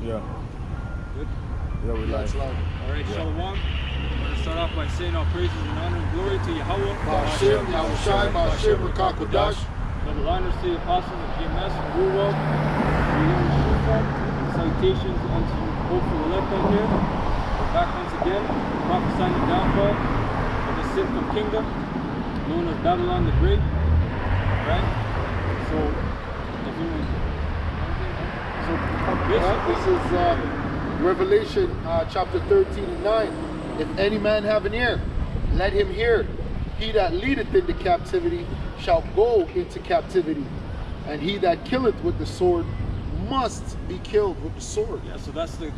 Yeah. Good? Yeah, we live. Alright, Yeah. Shalom. I'm going to start off by saying all praises and honor and glory to Yahweh. Ba'ashem, Yahushai, Ba'ashem, Rakakodash. Double honors to the apostles of GMS and Ruwell. Salutations unto you hopeful elect out here. We're back once again, prophesying the downfall of the sinful kingdom, known as Babylon the Great. Right? So, This is Revelation chapter 13 and 9. If any man have an ear, let him hear. He that leadeth into captivity shall go into captivity, and he that killeth with the sword must be killed with the sword. Yeah, so that's the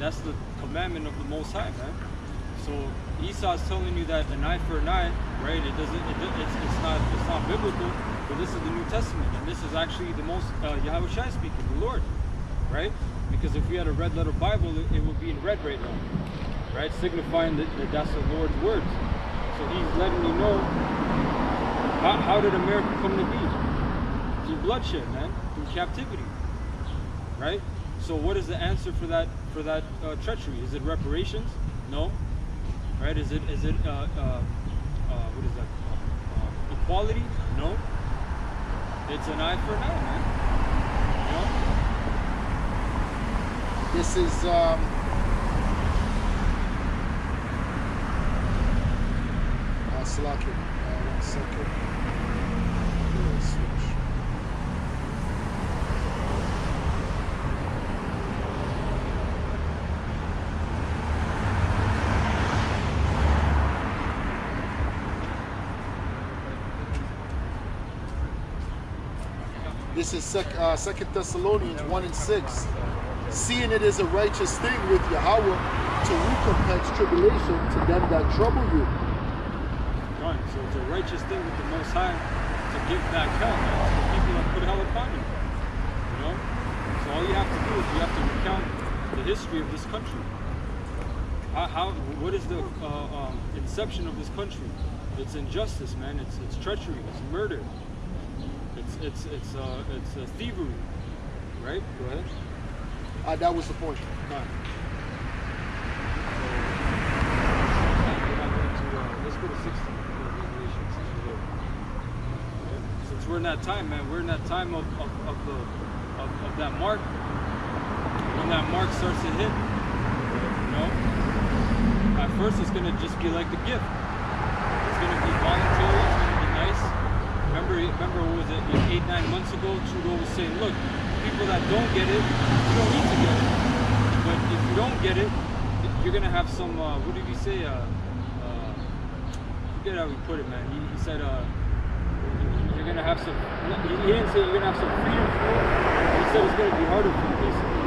commandment of the Most High, man. So Esau is telling you that an eye for an eye, right? It's not biblical, but this is the New Testament, and this is actually the most Yahushua speaking, the Lord, right? Because if we had a red letter Bible, it would be in red right now, right? Signifying that that's the Lord's words. So he's letting you know how did America come to be? Through bloodshed, man, through captivity, right? So what is the answer for that treachery? Is it reparations? No, right? Is it what is that? Equality? No. It's an eye for an eye, man. You know? This is Slaki. 1 second. Switch. This is 2 Thessalonians 1 and 6. Seeing it is a righteous thing with Yahweh to recompense tribulation to them that trouble you. Right. So it's a righteous thing with the Most High to give back hell, man, to the people that put hell upon you. You know? So all you have to do is you have to recount the history of this country. What is the inception of this country? It's injustice, man. It's treachery. It's murder. It's thievery. Right? Go ahead. That was the point. Let's go to 16. Since we're in that time, man, we're in that time of that mark. When that mark starts to hit, you know, at first it's gonna just be like the gift. It's gonna be voluntary. It's gonna be nice. Remember, what was it? 8-9 months ago, Trudeau was saying, look, people that don't get it, you don't need to get it. But if you don't get it, you're gonna have some. What did he say? Forget how he put it, man. He said you're gonna have some. He didn't say you're gonna have some freedom for it. He said it's gonna be harder for you, basically.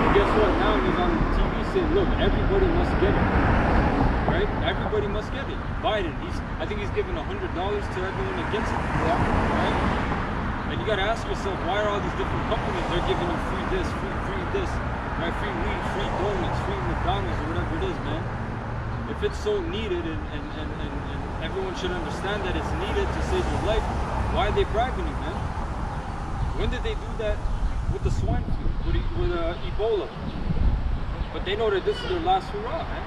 But guess what? Now he's on TV saying, look, everybody must get it. Right? Everybody must get it. Biden, I think he's giving $100 to everyone that gets it. Yeah. Right? And you gotta ask yourself, why are all these different companies, they're giving you free this, free this, right? Free weed, free donuts, free McDonald's, or whatever it is, man. If it's so needed and everyone should understand that it's needed to save your life, why are they bribing you, man? When did they do that with the swine flu, with Ebola? But they know that this is their last hurrah, man.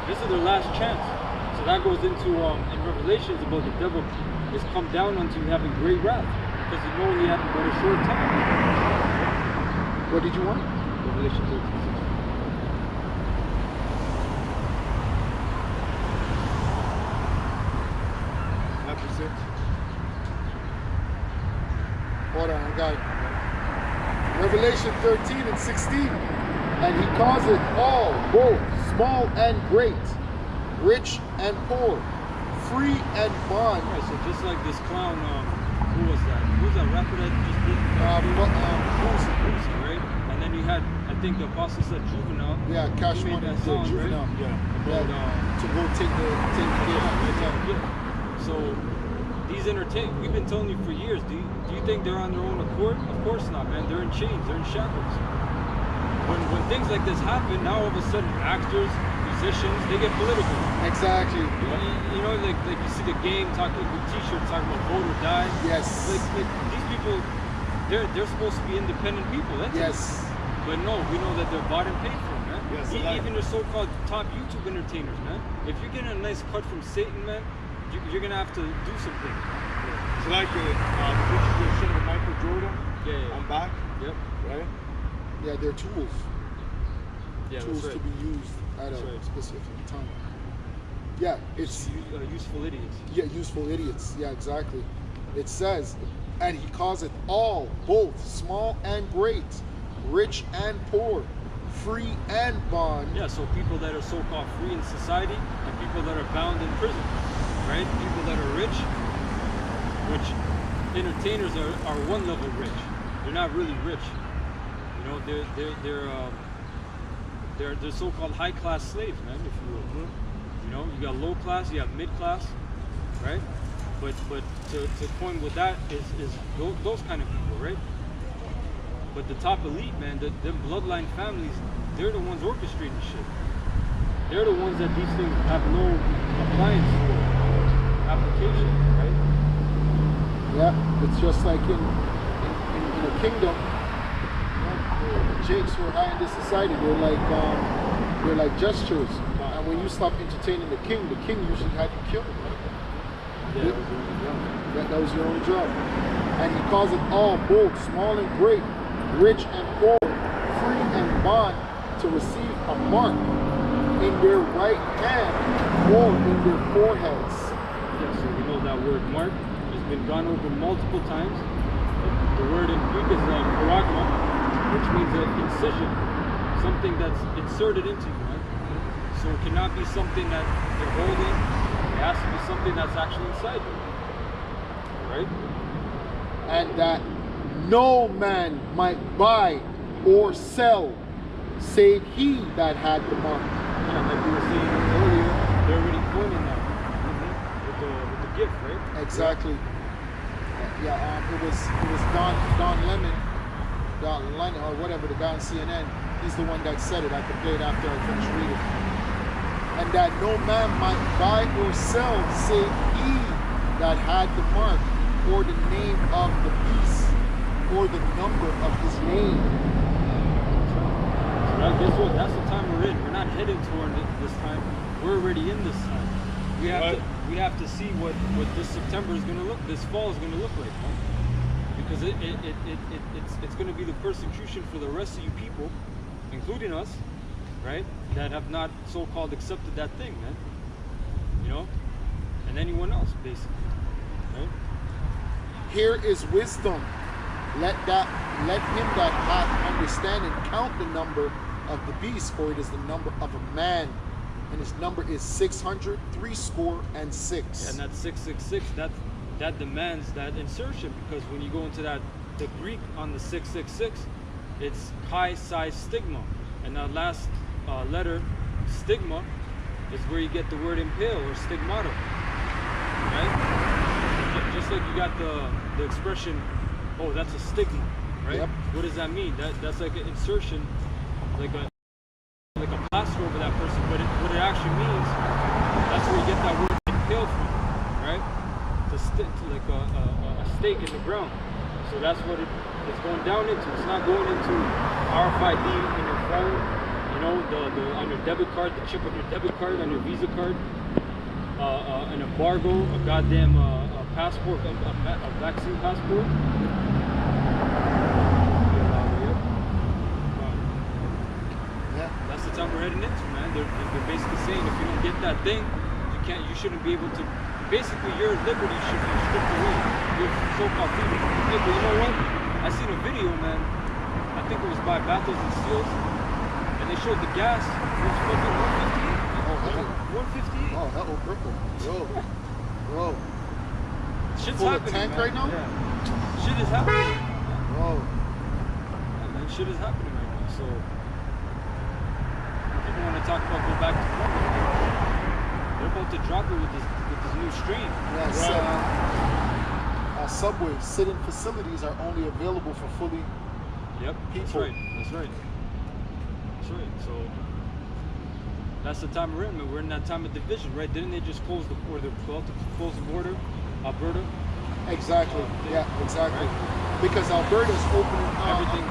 This is their last chance. So that goes into, in Revelations, about the devil is come down unto you having great wrath, because you know he had but a short time. What did you want? Revelation 13. Hold on, I got it. Revelation 13 and 16. And he causeth all, both small and great, rich and poor, free and bond. Right, so just like this clown, who was that? Who was that rapper that just did? Boosie, right? And then you had, I think the apostle said Juvenile. Yeah, Cash He made Money, that song, Juvenile. right? Yeah. About, To go take the gift. So these we've been telling you for years, do you think they're on their own accord? Of course not, man. They're in chains, they're in shackles. When things like this happen, now all of a sudden actors, musicians, they get political. Exactly. You know, like you see the game talking with t-shirts talking about vote or die. Yes. Like these people, they're supposed to be independent people. That's yes. it. But no, we know that they're bought and paid for, man. Yeah, so like- Even the so-called top YouTube entertainers, man. If you're getting a nice cut from Satan, man, you're gonna have to do something. So like the picture you showed of Michael Jordan Yeah. on back, Yep. right? Yeah, they're tools. Yeah, Tools that's to right. be used at That's a right. specific time. Yeah, it's Useful idiots. yeah, useful idiots. Yeah, exactly. It says, and he causeth all, both small and great, rich and poor, free and bond. Yeah, so people that are so-called free in society and people that are bound in prison, right? People that are rich, which entertainers are one level rich. They're not really rich. You know, they're so-called high-class slaves, man, if you will. You know, you got low class, you have mid class, right? But to coin with that is those kind of people, right? But the top elite, man, the bloodline families, they're the ones orchestrating shit. They're the ones that these things have no appliance for, application, right? Yeah, it's just like in a kingdom. The jakes who are high in this society, they're like gestures. And when you stop entertaining the king usually had you killed. Yeah, That was your own job. And he calls it all, both small and great, rich and poor, free and bond, to receive a mark in their right hand or in their foreheads. Yeah, so we know that word mark has been gone over multiple times. The word in Greek is paragma, which means an incision, something that's inserted into you, right? So it cannot be something that you're holding. It has to be something that's actually inside you, right? And that no man might buy or sell save he that had the mark. Yeah, like we were saying earlier, they're already coining that with the gift, right? Exactly. Yeah, it was Don Lemon, or whatever, the guy on CNN. He's the one that said it. I could play it after I finish reading. And that no man might buy or sell save he that had the mark, or the name of the beast, or the number of his name. So now guess what? That's the time we're in. We're not heading toward this time. We're already in this time. We have to see what this September is going to look, this fall is going to look like, man. Because it's going to be the persecution for the rest of you people, including us, right? That have not so-called accepted that thing, man. You know, and anyone else, basically, right? Here is wisdom. Let him that hath understanding count the number of the beast, for it is the number of a man, and his number is 600, 66. And that 666, that demands that insertion, because when you go into the Greek on the 666, it's chi psi stigma, and that last letter, stigma, is where you get the word impale or stigmata, right? Just like you got the expression, oh, that's a stigma, right? Yep. What does that mean? That's like an insertion, like a plaster over that person. But what it actually means, that's where you get that word impaled from, right? Like a stake in the ground. So that's what it's going down into. It's not going into RFID in your phone, you know, the on your debit card, the chip on your debit card, on your Visa card, an embargo, a goddamn passport, a vaccine passport. Yeah. That's the time we're heading into, man. They're basically saying if you don't get that thing, you shouldn't be able to. Basically, your liberty should be stripped away. Your so-called freedom. Hey, but you know what? I seen a video, man. I think it was by Battles and Steels, and they showed the gas was fucking 158. Oh, that will cripple. Bro. Shit's Full of happening, tank man. right now? Yeah. Shit is happening. Bro. Yeah, man, shit is happening right now. So people want to talk about go back to normal. They're about to drop it with this new strain. Yes. Subway sit-in facilities are only available for fully. Yep, that's People. right. That's right. So that's the time we're in. Man. We're in that time of division, right? Didn't they just close the border? Close the border, Alberta. Exactly. Yeah, exactly. Right. Because Alberta's opening Everything.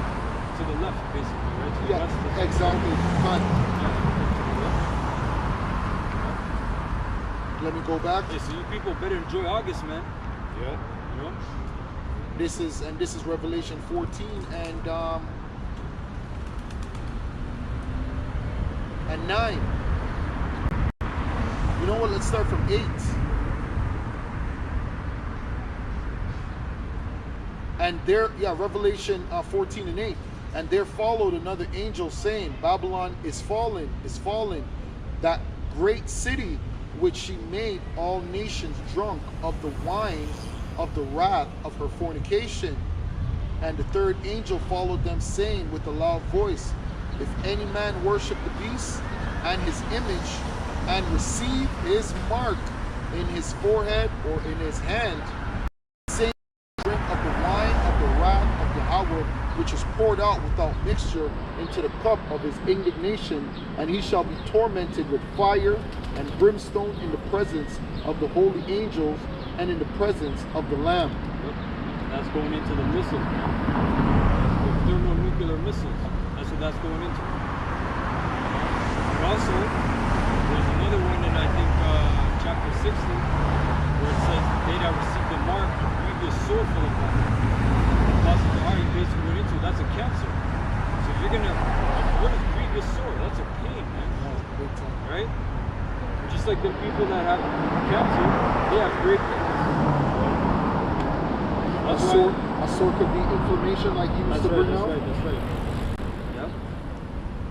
to the left, basically, right? To the Yeah, west. exactly. Fine. Yeah, to the left. Let me go back. Hey, so you people better enjoy August, man. Yeah. You know? This is Revelation 14 and 9. You know what? Let's start from 8. And there, Revelation 14 and 8. And there followed another angel saying, Babylon is fallen, that great city which she made all nations drunk of the wine of the wrath of her fornication. And the third angel followed them, saying with a loud voice, if any man worship the beast and his image, and receive his mark in his forehead or in his hand, saying, drink of the wine of the wrath of Yahweh, which is poured out without mixture into the cup of his indignation, and he shall be tormented with fire and brimstone in the presence of the holy angels and in the presence of the Lamb. Yep. That's going into the missiles, man. The thermonuclear missiles. That's what that's going into. And also, there's another one in, I think, chapter 60, where it says, they that receive the mark, a grievous sore full of them. Apostle Ari basically went into, that's a cancer. So you're gonna, what is grievous sore? That's a pain, man. Big time. Right? Just like the people that have cancer, they have great pain. A sore could be inflammation like you used to bring out. That's right. Yeah.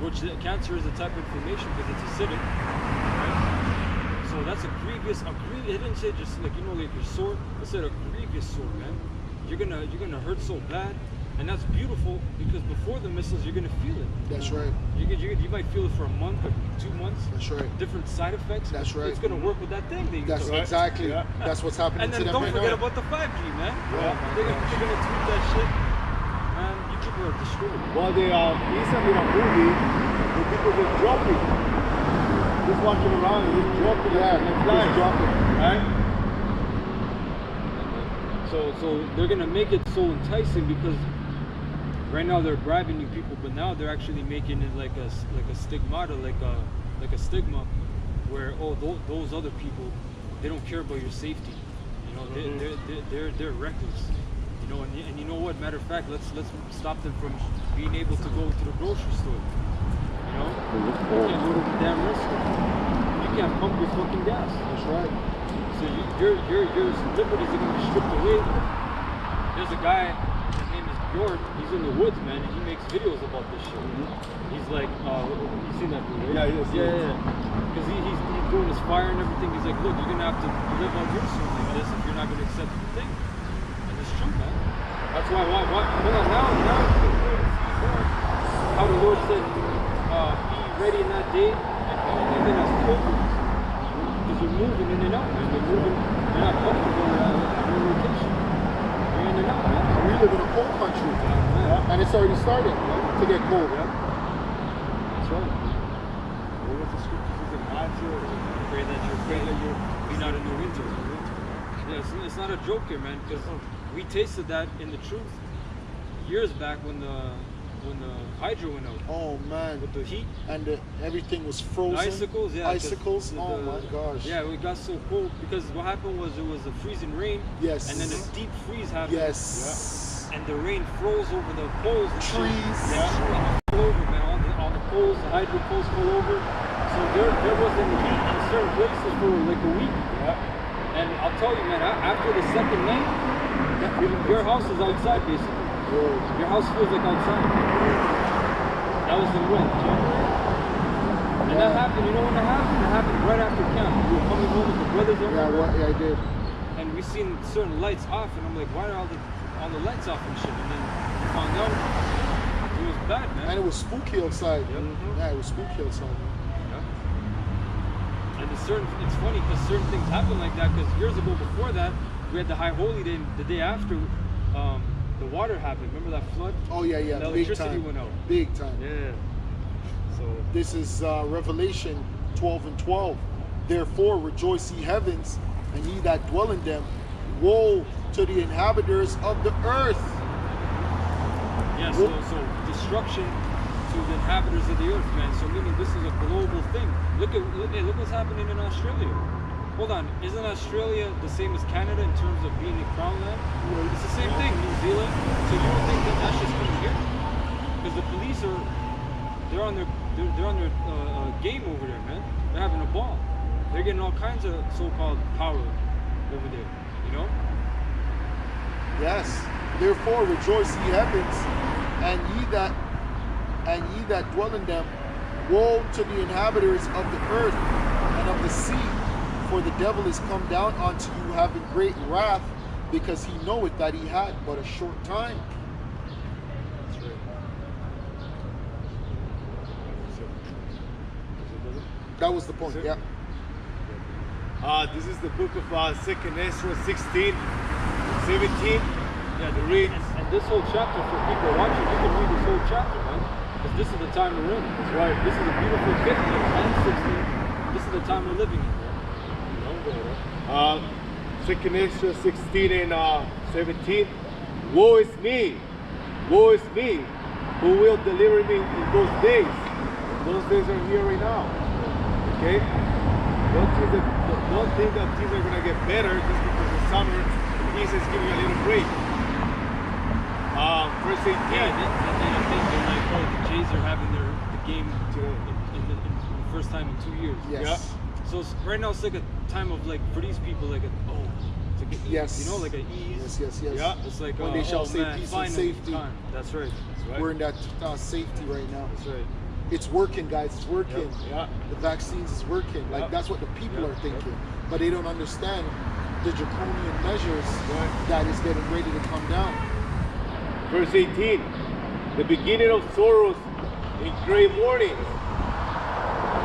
Which cancer is a type of inflammation because it's acidic. Right? So that's a grievous. It didn't say just like like you're sore. It said a grievous sore, man. You're gonna hurt so bad, and that's beautiful because before the missiles you're gonna feel it. That's right. You might feel it for a month or 2 months. That's right. Different side effects. That's right. It's gonna work with that thing that you That's took. exactly. Yeah. That's what's happening And to then them don't right forget now. about the 5G, man. Yeah. They're gonna tweet that shit. Man, you people are destroyed. Well, they recently a movie where people just dropping. Just walking around and just dropping. Yeah, like just flies. dropping. Right? So they're gonna make it so enticing because right now they're bribing you people, but now they're actually making it like a stigmata, like a stigma, where those other people, they don't care about your safety. You know, they're reckless. You know, and you know what? Matter of fact, let's stop them from being able to go to the grocery store. You know, you can't go to the damn restaurant. You can't pump your fucking gas. That's right. So your liberties are gonna be stripped away. There's a guy, his name is Bjorn. He's in the woods, man, and he makes videos about this shit. He's like, you seen that video, right? Yeah. Because he's doing his fire and everything. He's like, look, you're gonna have to live on your soul like this if you're not gonna accept the thing. And it's true, man. That's why hold on, now how the Lord said, be ready in that day and be even as pilgrims. Because you're moving in and out, man. You're not comfortable at your location. You're in and out, man. We live in a cold country, and it's already starting to get cold. That's right. What was the scriptures in Matthew? Pray that you're be not in the winter. Yeah, it's not a joke here, man, because we tasted that in the truth years back when the hydro went out. Oh man, With the heat. and everything was frozen. The icicles, yeah. 'cause Icicles. Oh my gosh. Yeah, it got so cold because what happened was it was a freezing rain. Yes. And then a deep freeze happened. Yes. And the rain froze over the poles. And shit. Trees. And trees fell over, man. All the poles, the hydro poles fell over. So there wasn't heat in certain places for like a week. Yeah. And I'll tell you, man, after the second night, your house is outside basically. Your house feels like outside. That was in when? January? And that happened, you know when that happened? It happened right after camp. We were coming home with the brothers and Yeah, I did. and we seen certain lights off, and I'm like, why are all the lights off and shit? And then we found out it was bad, man. And it was spooky outside. Yep. Yeah, it was spooky outside. Yeah. And it's funny because certain things happen like that. Because years ago, before that, we had the High Holy Day. The day after, the water happened. Remember that flood? Oh yeah, The big electricity time. went out. Big time. Yeah. So This is Revelation 12 and 12. Therefore rejoice ye heavens, and ye that dwell in them. Woe to the inhabitants of the earth. yeah. So destruction to the inhabitants of the earth, man. So meaning this is a global thing. Look what's happening in Australia. Hold on, isn't Australia the same as Canada in terms of being a crown land? It's the same thing, New Zealand. So you don't think that that's just coming here? Because the police they're on their game over there, man. They're having a ball. They're getting all kinds of so-called power over there, you know? Yes. Therefore rejoice ye heavens, and ye that dwell in them. Woe to the inhabitants of the earth and of the sea, for the devil is come down unto you having great wrath, because he knoweth that he had but a short time. That's right. That was the point, yeah. This is the book of 2nd Ezra 16, 17. Yeah, It reads. and this whole chapter, for people watching, you can read this whole chapter, man. Because this is the time we're in. That's right. This is a beautiful 15 and 16. This is the time we're living in, man. You know, go ahead. 2nd Ezra 16 and 17. Woe is me, who will deliver me in those days. Those days are here right now. Okay? Don't think that things are going to get better just because the summer is giving you a little break. Verse 18. Yeah, and then I think they're like, oh, the Jays are having the game in the first time in 2 years. Yes. Yeah. So right now it's like a time of like, for these people, like it's like an ease, Yes. you know, like an ease. Yes. Yeah. It's like, When they shall say man, peace and finally, safety. time. That's right. That's right. We're in that safety right now. That's right. It's working, guys. It's working. Yeah. The vaccines is working. Like, Yeah. that's what the people Yeah. are thinking. But they don't understand the draconian measures Right. that is getting ready to come down. Verse 18. The beginning of sorrows and great mourning.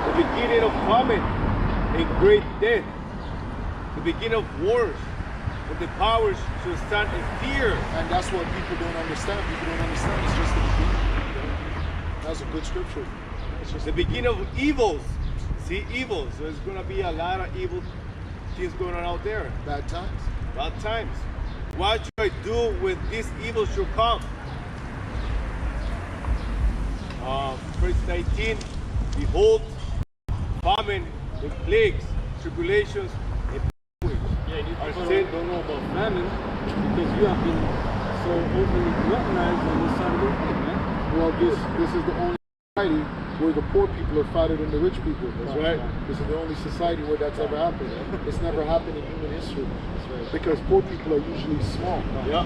The beginning of famine and great death. The beginning of wars. And the powers shall stand in fear. And that's what people don't understand. People don't understand. It's just the beginning. That's a good scripture. It's just The beginning of evils. See, evil. So there's going to be a lot of evil things going on out there. bad times. Bad times. What should I do when this evil shall come? Verse 19. Behold, famine and plagues, tribulations and anguish. Yeah, you Our people sin- don't know about famine because you have been so overly gluttonized on this side of the world, man. Well, this is the only society where the poor people are fatter than the rich people. That's right. This is the only society where that's ever happened. It's never happened in human history. That's right. Because poor people are usually small. Yeah.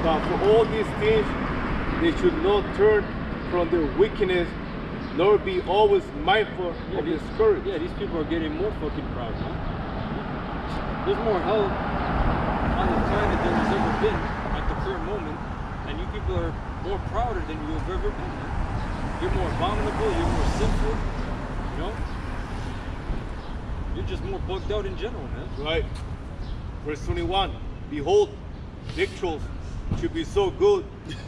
Now for all these things, they should not turn from their wickedness, nor be always mindful of his courage. Yeah, these people are getting more fucking proud, man. There's more hell on the planet than there's ever been at the current moment, and you people are more prouder than you've ever been, man. You're more abominable, you're more sinful, you know? You're just more bugged out in general, man. Right. Verse 21. Behold, victuals should be so good,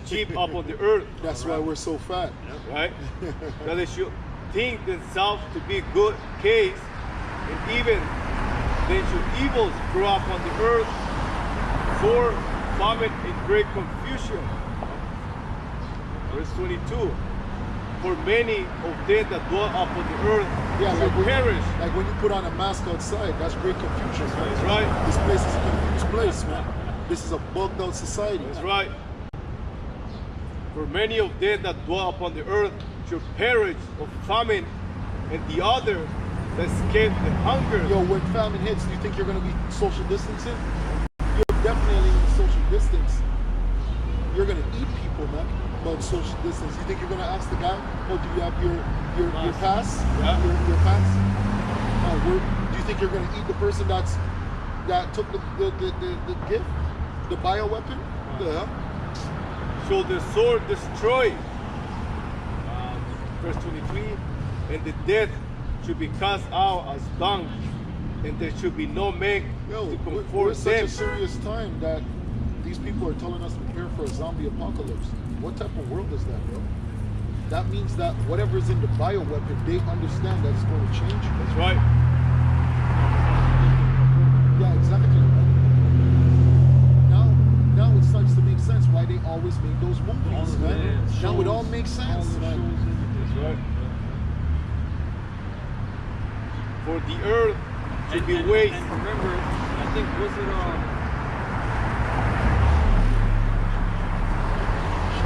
cheap up on the earth. That's why we're so fat. Right? That they should think themselves to be good case, and even then should evils grow up on the earth, for famine and great confusion. Verse 22. For many of them that dwell upon the earth Yeah, shall like perish. like when you put on a mask outside, that's great confusion. That's right. This place is a confused place, man. This is a bugged out society. That's right. For many of them that dwell upon the earth shall perish of famine, and the other that escape the hunger. Yo, when famine hits, do you think you're going to be social distancing? You're definitely going to social distance. You're going to eat people, man, about social distance. You think you're going to ask the guy, oh, do you have your pass? Yeah. Your pass? Do you think you're going to eat the person that took the gift? The bioweapon? The hell? Shall the sword destroy? Verse 23. And the dead should be cast out as dung, and there should be no man Yo, to we're comfort such them. a serious time that these people are telling us to prepare for a zombie apocalypse. What type of world is that, bro? That means that whatever is in the bioweapon, they understand that it's going to change. That's right. Yeah, exactly. Now it starts to make sense why they always made those movies, man. Now it all makes sense, man. That's right. For the earth to be waste. And remember, I think was it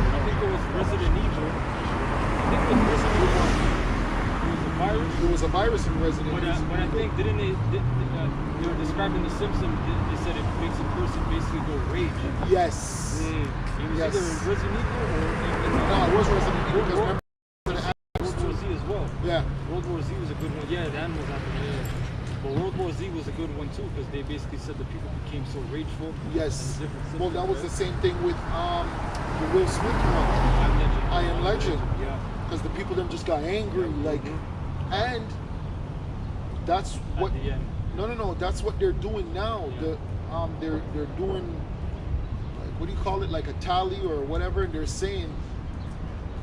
I think it was Resident Evil. I think it was Resident Evil. It was a virus. There was a virus in Resident Evil. But I think didn't they were describing the Simpsons. They said it makes a person basically go rage. Yes. It was Yes. either in Resident Evil or No, it was Resident Evil because remember World War Z as well. yeah. World War Z was a good one. Yeah, the animals happened. Yeah. But World War Z was a good one too because they basically said the people became so rageful. Yes. And different Well, that was the symptoms, same thing with the Will Smith one, right? I Am Legend, Yeah. because the people them just got angry, like, and that's what. At the end. No. That's what they're doing now. Yeah. They're doing, like, what do you call it? Like a tally or whatever. And they're saying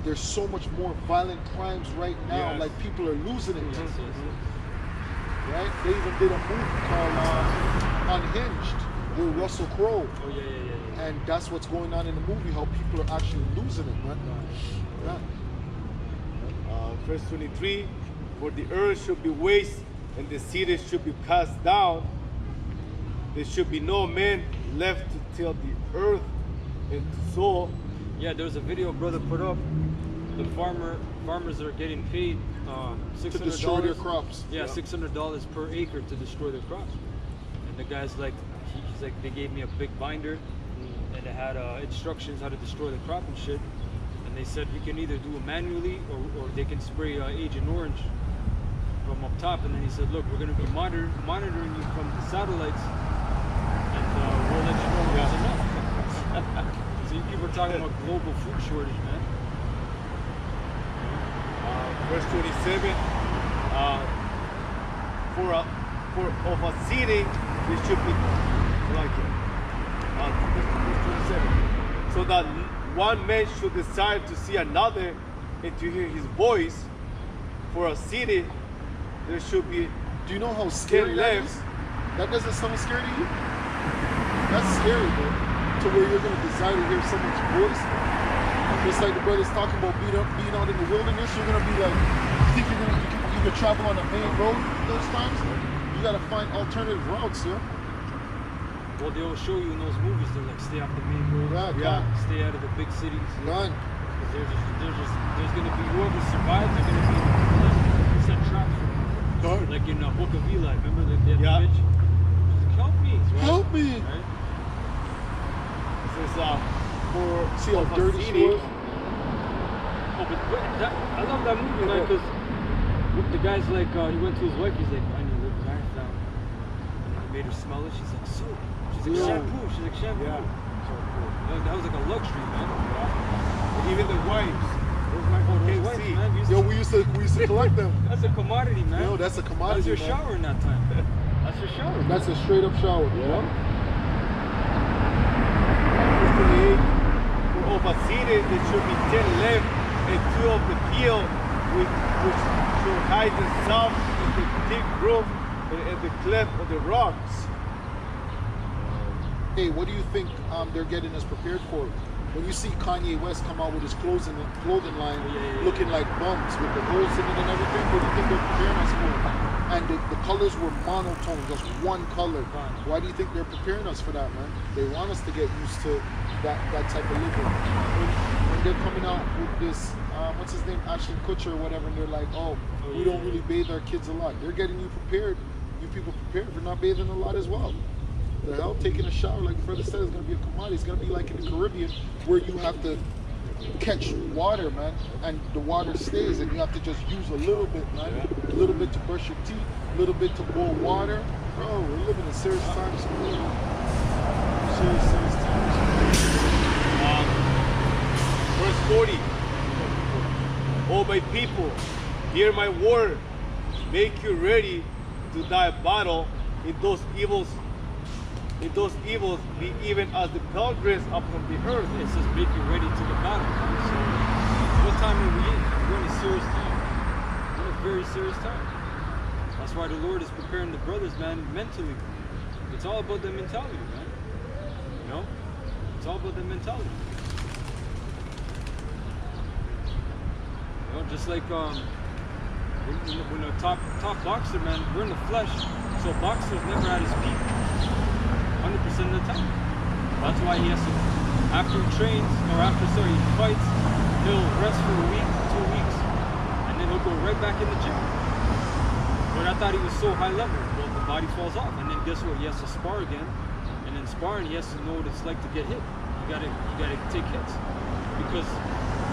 there's so much more violent crimes right now. Yes. Like people are losing it. Yes. Right? They even did a movie called Unhinged with Russell Crowe. Oh yeah. And that's what's going on in the movie, how people are actually losing it, man. Yeah. Verse 23, for the earth should be waste and the cities should be cast down. There should be no man left to till the earth and to sow. Yeah, there was a video brother put up. The farmers are getting paid $600 To destroy their crops. Yeah, $600 per acre to destroy their crops. And the guy's like, he's like, they gave me a big binder, and it had instructions how to destroy the crop and shit. And they said you can either do it manually or they can spray Agent Orange from up top. And then he said, look, we're going to be monitoring you from the satellites, and we'll let you know when there's enough. So you people are talking about global food shortage, man. Verse 27, for of a city, there should be like verse 27. So that one man should desire to see another and to hear his voice. For a city, there should be. Do you know how scary that is? That doesn't sound scary to you? That's scary, bro. To where you're gonna desire to hear someone's voice. Just like the brother's talking about being out in the wilderness, you're gonna be like, you think you can travel on the main road those times? You gotta find alternative routes, yeah? Well, they'll show you in those movies. They're like, stay off the main road. Yeah. Stay out of the big cities. None. There's gonna be whoever survives. They're gonna be set traps for them. Like in Book of Eli. Remember the bitch? She's like, help me. Right? Help me. Right? This is for See how of a dirty she city. was? Oh, but I love that movie, man, because the guy's like, he went to his wife, he's like, I need to live knife down. And he made her smell it, she's like, soap. She's like, shampoo. She's like, shampoo. Yeah. That was like a luxury, man. Even the wives. Those wives from Those wives, KFC. man, Yo, we used to collect them. that's a commodity, man. Yo, that's a That's commodity, your man. shower in that time. That's your shower. That's a straight up shower. Yeah. Verse 28, for of a city, there should be 10 left, and 2 of the field, which should hide themselves in the thick growth and the cleft of the rocks. Hey, what do you think they're getting us prepared for? When you see Kanye West come out with his clothing line looking like bums with the holes in it and everything, what do you think they're preparing us for? And the colors were monotone, just one color. Why do you think they're preparing us for that, man? They want us to get used to that type of living. When they're coming out with this, what's his name, Ashton Kutcher or whatever, and they're like, we don't really bathe our kids a lot. They're getting you prepared, you people prepared for not bathing a lot as well. The hell, taking a shower, like brother said, is gonna be a commodity. It's gonna be like in the Caribbean, where you have to catch water, man, and the water stays, and you have to just use a little bit, man, a little bit to brush your teeth, a little bit to boil water. Bro, we're living in serious times. Serious times. Verse 40, O my people, hear my word, make you ready to die a battle in those evils. In those evils, be even as the pilgrims upon the earth. It says make you ready to the battle. So what time are we in? We're in a serious time. We're in a very serious time. That's why the Lord is preparing the brothers, man, mentally. It's all about the mentality, man. You know? It's all about the mentality. You know, just like when a top boxer, man, we're in the flesh, so boxer's never at his peak 100% of the time. That's why he has to, after he trains, or after, sorry, he fights, he'll rest for a week, 2 weeks, and then he'll go right back in the gym. But I thought he was so high level. Well, the body falls off, and then guess what? He has to spar again, and in sparring, he has to know what it's like to get hit. You gotta take hits, because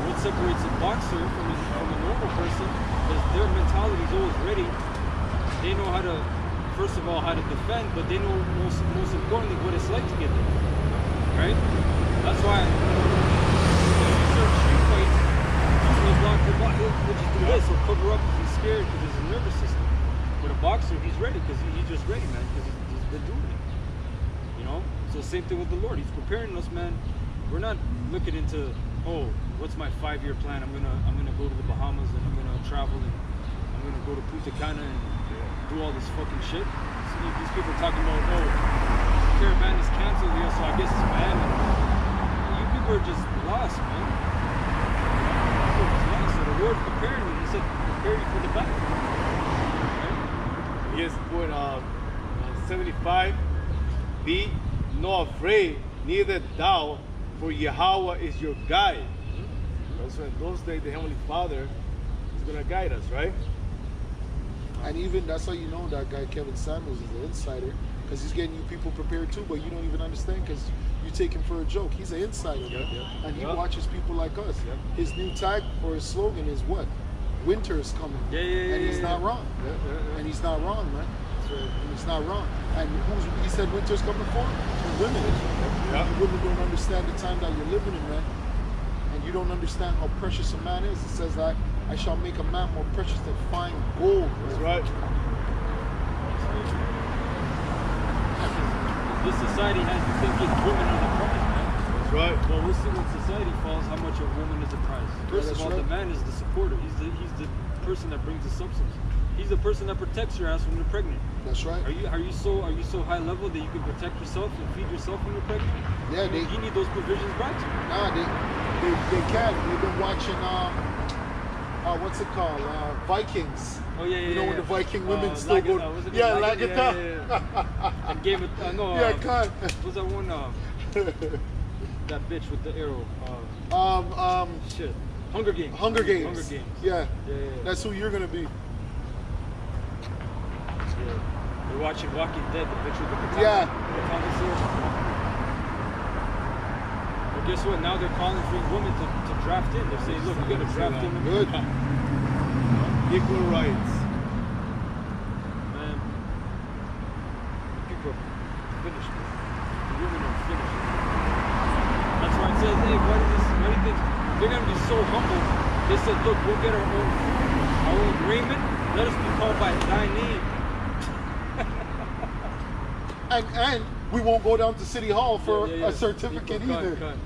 what separates a boxer from a normal person is their mentality is always ready. They know how to, first of all, how to defend, but they know most importantly what it's like to get hit. Right? That's why certain street fights, usually block the block. He'll just do this. He'll cover up because he's scared because of his nervous system. But a boxer, he's ready because he's just ready, man, because he's been doing it. You know? So same thing with the Lord. He's preparing us, man. We're not looking into, oh, what's my 5-year plan? I'm gonna go to the Bahamas and I'm gonna travel and I'm gonna go to Punta Cana and do all this fucking shit. So these people talking about, oh, caravan is canceled, yeah, so I guess it's bad. And you people are just lost, man. People are just lost. So the Lord's preparing you. He said, prepare you for the battle. Right? Yes, point 75. Be not afraid, neither thou, for Yahweh is your guide. So in those days, the Heavenly Father is going to guide us, right? And even that's how you know that guy Kevin Samuels is an insider, because he's getting you people prepared too, but you don't even understand because you take him for a joke. He's an insider, and he watches people like us. His new tag or his slogan is what? Winter is coming. And he's not wrong. And he's not wrong, man. And he's not wrong. And he said winter's coming for? For women. You women don't understand the time that you're living in, man. And you don't understand how precious a man is. It says that I shall make a man more precious than fine gold. That's right. This society has you thinking women are the prize, man. That's right. Well, we'll see when society falls how much a woman is a prize. First of all, the man is the supporter. He's the person that brings the substance. He's the person that protects your ass when you're pregnant. That's right. Are you so high level that you can protect yourself and feed yourself when you're pregnant? Yeah, you need those provisions brought to you. Nah, they can. We've been watching what's it called? Vikings. Oh yeah, yeah. You know when the Viking women still Lagertha, go. wasn't it Yeah, Lagertha? Lagertha. And Game of Yeah, Khan. Was that one? That bitch with the arrow. Shit. Hunger Games. Hunger Games. Hunger Games. Yeah. Yeah. That's who you're gonna be. Yeah. We're watching Walking Dead, the bitch with the katana. Yeah. Katana sword. Well, guess what? Now they're calling for women to draft in. They're saying, look, we gotta draft in. Good. Equal rights. Man, people are finished. The women are finished. That's why it says, hey, what do you think? They're gonna be so humble. They said, look, we'll get our own raiment. Let us be called by thy name. And we won't go down to City Hall for a certificate either.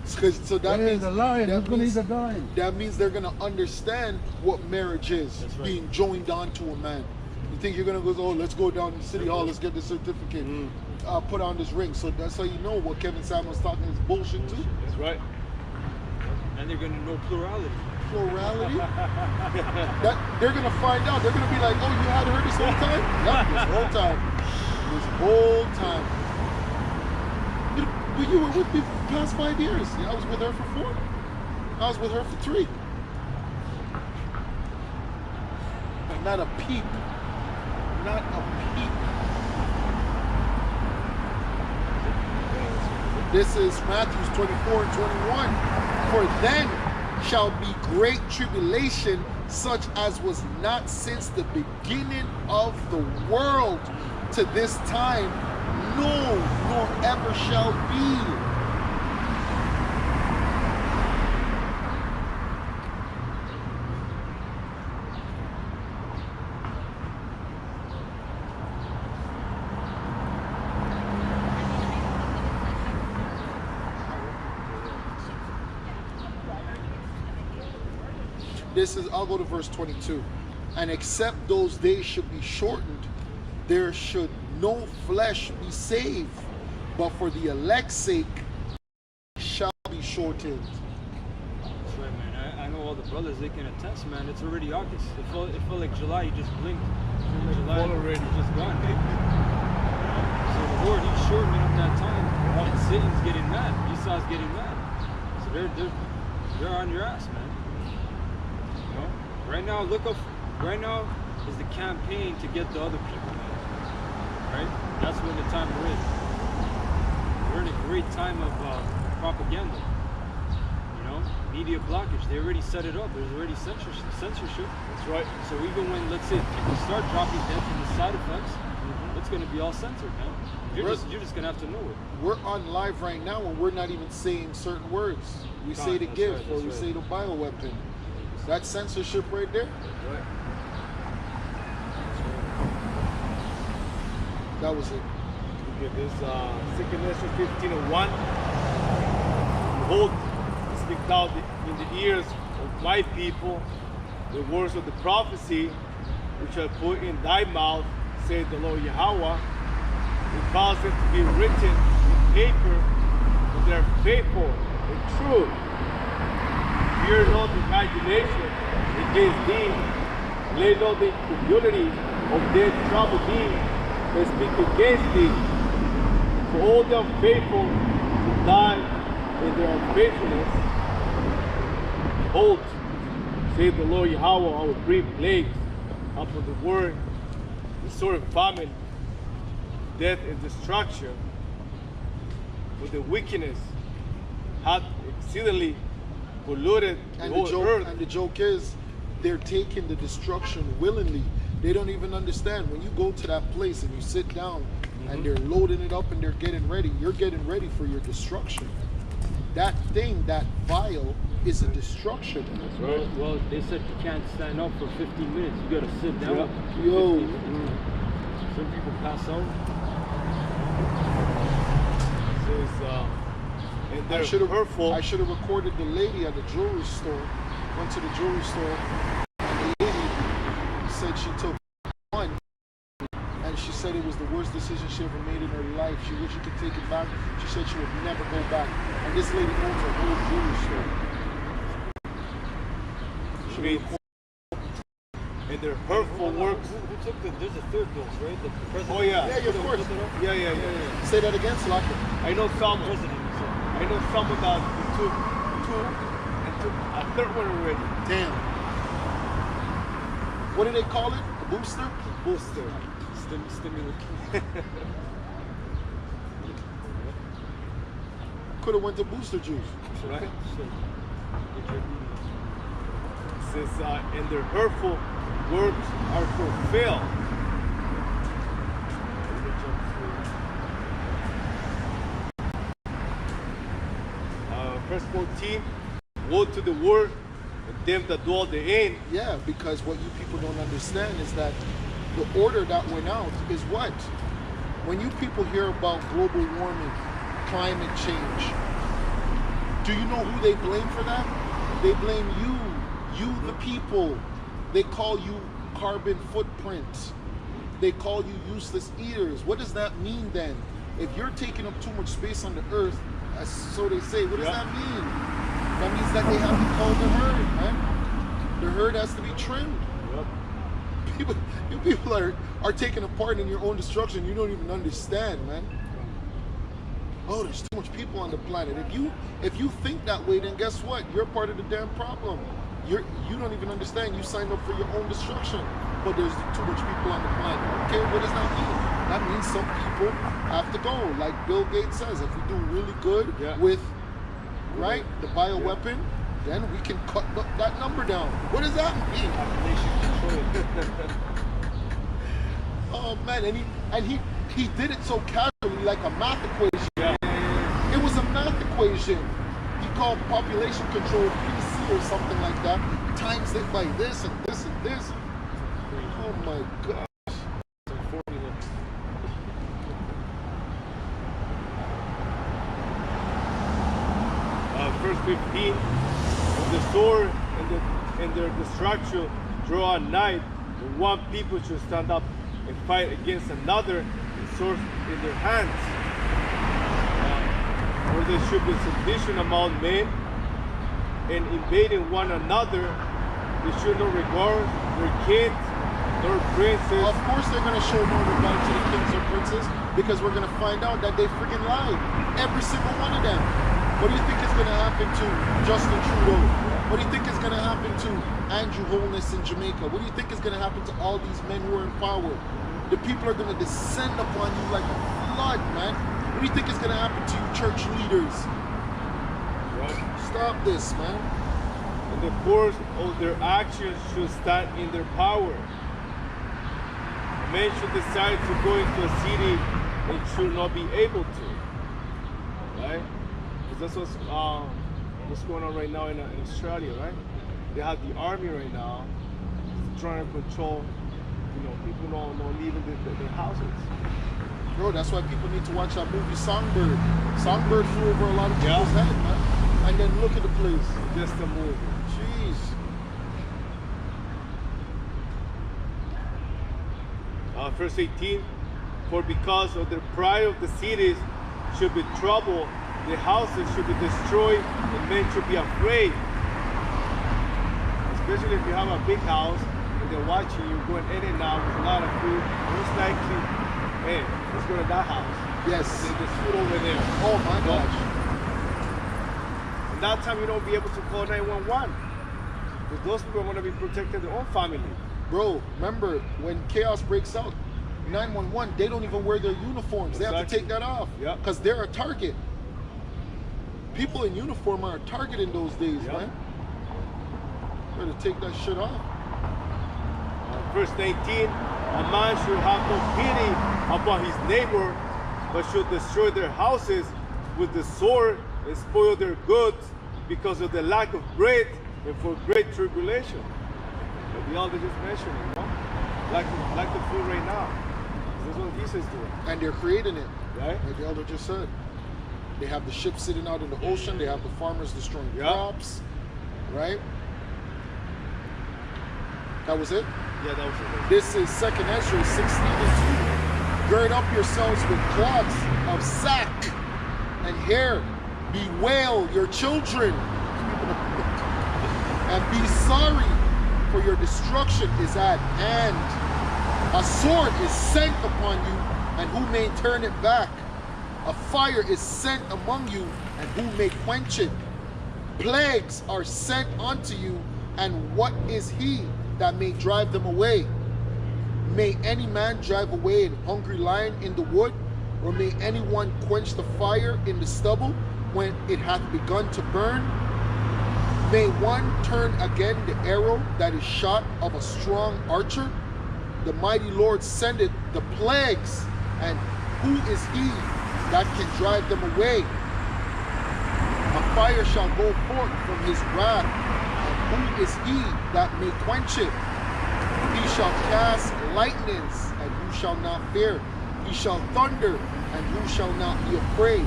So that means the lion. Who's gonna eat the lion? That means they're gonna understand what marriage is, being joined onto a man. You think you're gonna go? Oh, let's go down to City Hall. Let's get the certificate. Put on this ring. So that's how you know what Kevin Samuel's talking is bullshit too. That's right. And they're gonna know plurality. Plurality? That they're gonna find out. They're gonna be like, oh, you had her this whole time? Yeah, this whole time. This whole time. But you were with me for the past 5 years. Yeah, I was with her for 4. I was with her for 3. Not a peep. Not a peep. This is Matthew 24 and 21. For then shall be great tribulation, such as was not since the beginning of the world to this time, no, nor ever shall be. I'll go to verse 22. And except those days should be shortened, there should no flesh be saved, but for the elect's sake shall be shortened. That's right, man. I know all the brothers, they can attest, man. It's already August. It felt like July, you just blinked. July already just gone, baby. So the Lord, He's shortening up that time. And Satan's getting mad. Esau's getting mad. So they're on your ass, man. You know? Right now, right now is the campaign to get the other people, man. Right? That's when the time we're in. We're in a great time of propaganda. You know? Media blockage. They already set it up. There's already censorship. That's right. So even when, let's say, people start dropping dead from the side effects, it's going to be all censored, man. You're just going to have to know it. We're on live right now and we're not even saying certain words. We say the gift or we say the bioweapon. That's censorship right there. That's right. That was it. Look at this, 2 Ezra 15:1. Behold, speak thou in the ears of my people the words of the prophecy which I put in thy mouth, saith the Lord Yahweh, and cause them to be written in paper, that they are faithful and true. Fear not the imagination against thee, lay not the community of them trouble thee, that speak against thee. For all the unfaithful to die in their unfaithfulness, behold, saith the Lord Yahweh, I will bring plagues upon the world, the sword and famine, death and destruction, for the wickedness hath exceedingly polluted the whole earth. And the joke is, they're taking the destruction willingly. They don't even understand. When you go to that place and you sit down and they're loading it up and they're getting ready, you're getting ready for your destruction. That thing, that vial, is a destruction. That's right. Well, they said you can't stand up for 15 minutes. You gotta sit down. Yeah. Yo. Some people pass out. Says, and they're hurtful. I should have recorded the lady at the jewelry store. Went to the jewelry store, and the lady said she took one, and she said it was the worst decision she ever made in her life. She wished she could take it back. She said she would never go back. And this lady owns a whole jewelry store. She means, and their hurtful works. Who took there's a third dose, right? The president. Oh yeah. Yeah, of course. Yeah. Say that again, Slaka. I know someone. President, he said. I know someone that took two and took a third one already. Damn. What do they call it? A booster? Booster. Stimulant. Could have went to booster juice. Right. So, get your Says, and their hurtful works are fulfilled. Verse 14, woe to the world and them that dwell therein. Yeah, because what you people don't understand is that the order that went out is what? When you people hear about global warming, climate change, do you know who they blame for that? They blame you the people. They call you carbon footprint. They call you useless eaters. What does that mean then? If you're taking up too much space on the earth, so they say, what does that mean? That means that they have to call the herd, man. The herd has to be trimmed. Yep. You people are taking a part in your own destruction. You don't even understand, man. Oh, there's too much people on the planet. If you think that way, then guess what? You're part of the damn problem. You don't even understand. You signed up for your own destruction. But there's too much people on the planet. Okay, what does that mean? That means some people have to go. Like Bill Gates says, if we do really good with, right, the bioweapon, then we can cut that number down. What does that mean? Oh man, and he did it so casually, like a math equation. Yeah. It was a math equation. He called population control PC or something like that. Times it by this and this and this. Oh my God. Verse 15, when the sword and their destruction draw a night, and one people should stand up and fight against another and swords in their hands. Or there should be sedition among men and invading one another. They should not regard their kids nor princes. Of course they're going to show no regard to the kings or princes, because we're going to find out that they freaking lied. Every single one of them. What do you think is going to happen to Justin Trudeau? What do you think is going to happen to Andrew Holness in Jamaica? What do you think is going to happen to all these men who are in power? The people are going to descend upon you like a flood, man. What do you think is going to happen to you church leaders? Stop this, man. And the course of their actions should stand in their power. A man should decide to go into a city and should not be able to. Right? Because that's what's going on right now in Australia, right? They have the army right now trying to control, people not leaving their houses. Bro, that's why people need to watch that movie Songbird. Songbird flew over a lot of people's head, man. And then look at the place. Just a movie. Jeez. Verse 18, for because of the pride of the cities should be trouble, the houses should be destroyed, and men should be afraid. Especially if you have a big house and they're watching you going in and out with a lot of food, most likely, hey, let's go to that house. Yes. There's food over there. Oh my gosh. And that time you don't be able to call 911. Because those people want to be protecting their own family. Bro, remember when chaos breaks out, 911, they don't even wear their uniforms. They have to take that off. Because they're a target. People in uniform are a target in those days, man. Better take that shit off. Verse 19, a man should have no pity upon his neighbor, but should destroy their houses with the sword and spoil their goods because of the lack of bread and for great tribulation. But the elder just mentioned it, like the food right now. That's what Jesus is doing. And they're creating it. Right? Like the elder just said. They have the ships sitting out in the ocean. They have the farmers destroying crops. Right? That was it? Yeah, that was it. This is 2nd Ezra 16:2. Gird up yourselves with cloths of sack and hair. Bewail your children. And be sorry, for your destruction is at hand. A sword is sent upon you, and who may turn it back? A fire is sent among you, and who may quench it? Plagues are sent unto you, and what is he that may drive them away? May any man drive away an hungry lion in the wood, or may anyone quench the fire in the stubble when it hath begun to burn? May one turn again the arrow that is shot of a strong archer? The mighty Lord sendeth the plagues, and who is he that can drive them away? A fire shall go forth from his wrath, and who is he that may quench it? He shall cast lightnings, and who shall not fear? He shall thunder, and who shall not be afraid?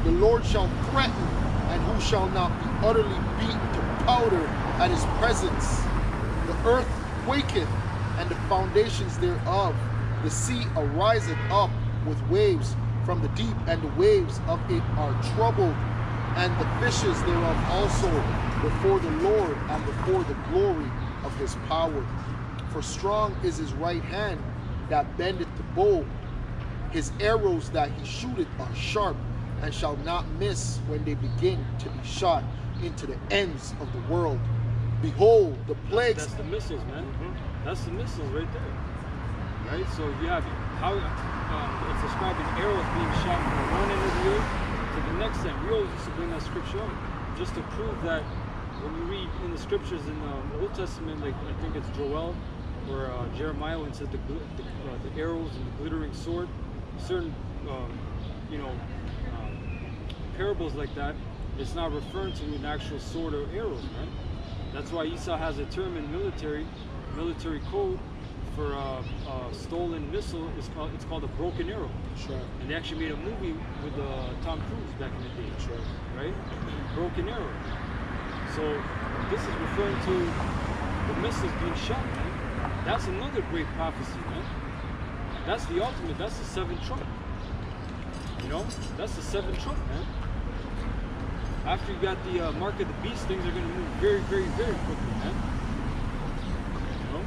The Lord shall threaten, and who shall not be utterly beaten to powder at his presence? The earth quaketh, and the foundations thereof. The sea ariseth up with waves from the deep, and the waves of it are troubled, and the fishes thereof also before the Lord, and before the glory of his power. For strong is his right hand that bendeth the bow. His arrows that he shooteth are sharp, and shall not miss when they begin to be shot into the ends of the world. Behold, the plagues. That's the missiles, man. That's the missiles right there. Right? So you have how it's describing arrows being shot from one end of the earth to the next end. We always used to bring that scripture up just to prove that when you read in the scriptures in the Old Testament, like I think it's Joel or Jeremiah, when it says the arrows and the glittering sword, certain parables like that, it's not referring to an actual sword or arrows, man. That's why Esau has a term in military code for stolen missile. It's called a broken arrow. Sure. And they actually made a movie with Tom Cruise back in the day. Sure. Right? Broken arrow. So this is referring to the missiles being shot, man. That's another great prophecy, man. that's the ultimate. That's the seventh trump. You know, that's the seventh trump, man. After you got the mark of the beast, things are gonna move very, very, very quickly, man. You know?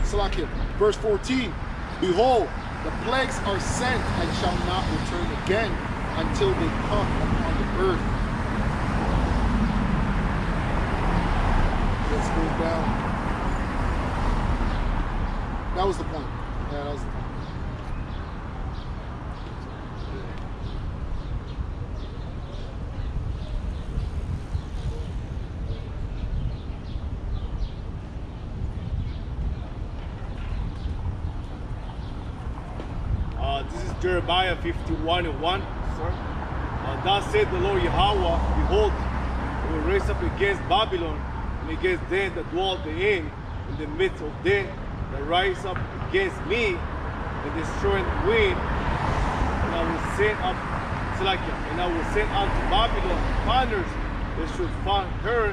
Salakia, verse 14. Behold, the plagues are sent and shall not return again until they come upon the earth. Let's go down. That was the point. Yeah, that was the point. This is Jeremiah 51:1. Thus said the Lord Yahweh, behold, I will raise up against Babylon and against them that dwell therein, in the midst of them that rise up against me, and destroy the wind. And I will send up Salakia, and I will send unto Babylon finders that should find her,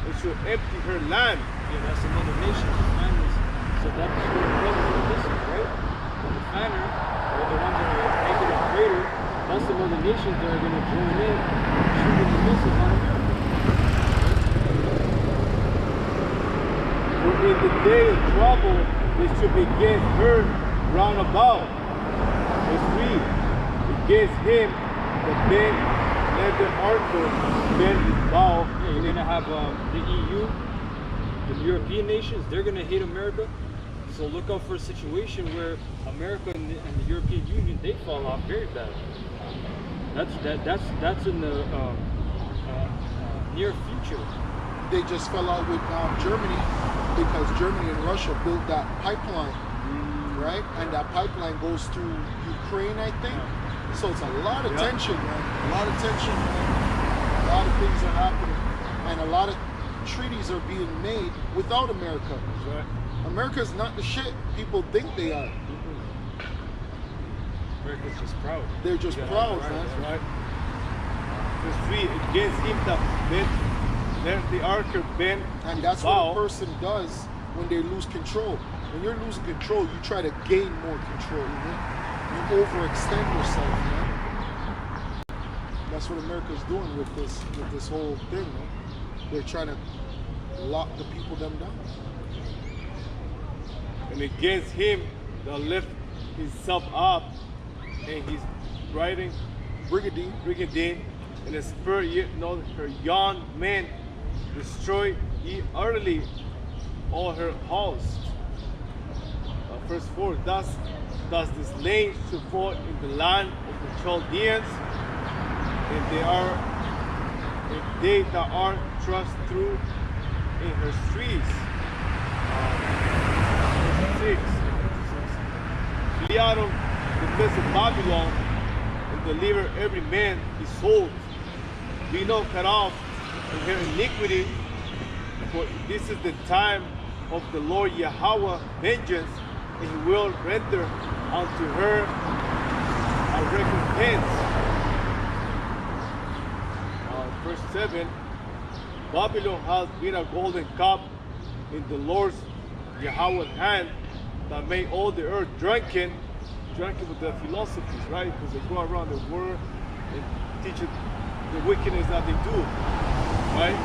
and should empty her land. Yeah, that's another nation. The fanners. So that's what the missiles, right? And the fanner, or the ones that are making it greater, that's some other nations that are going to join in, shooting the missiles on America. For in the day of trouble, they should begin her round about. Verse 3, against him that bent led the archer, bent his bow. Yeah, you're going to have the EU, the European nations, they're going to hate America. So look out for a situation where America and the European Union, they fall off very bad. That's in the near future. They just fell out with Germany because Germany and Russia built that pipeline, right? And that pipeline goes through Ukraine, I think. So it's a lot of tension, man. A lot of tension, man. A lot of things are happening. And a lot of treaties are being made without America. Right. America's not the shit people think they are. America's just proud. They're just proud, Right, man. that's right. Verse 3, against him that bent, let the archer bend And that's bow. what a person does when they lose control. When you're losing control, you try to gain more control. You overextend yourself, man. That's what America's doing with this whole thing, man. They're trying to lock the people them down. And against him that lift himself up, and he's riding brigandine, and a spur yet not her young men, destroy ye utterly all her host. Verse 4, thus the slain should fall in the land of the Chaldeans, and they that are thrust through in her streets. Verse 6, flee out of the midst of Babylon, and deliver every man his soul. Be not cut off in her iniquity, for this is the time of the Lord Yahweh vengeance, and he will render unto her a recompense. Verse 7, Babylon has been a golden cup in the Lord's Yahweh's hand, that made all the earth drunken with their philosophies, right? Because they go around the world and teach it the wickedness that they do, right?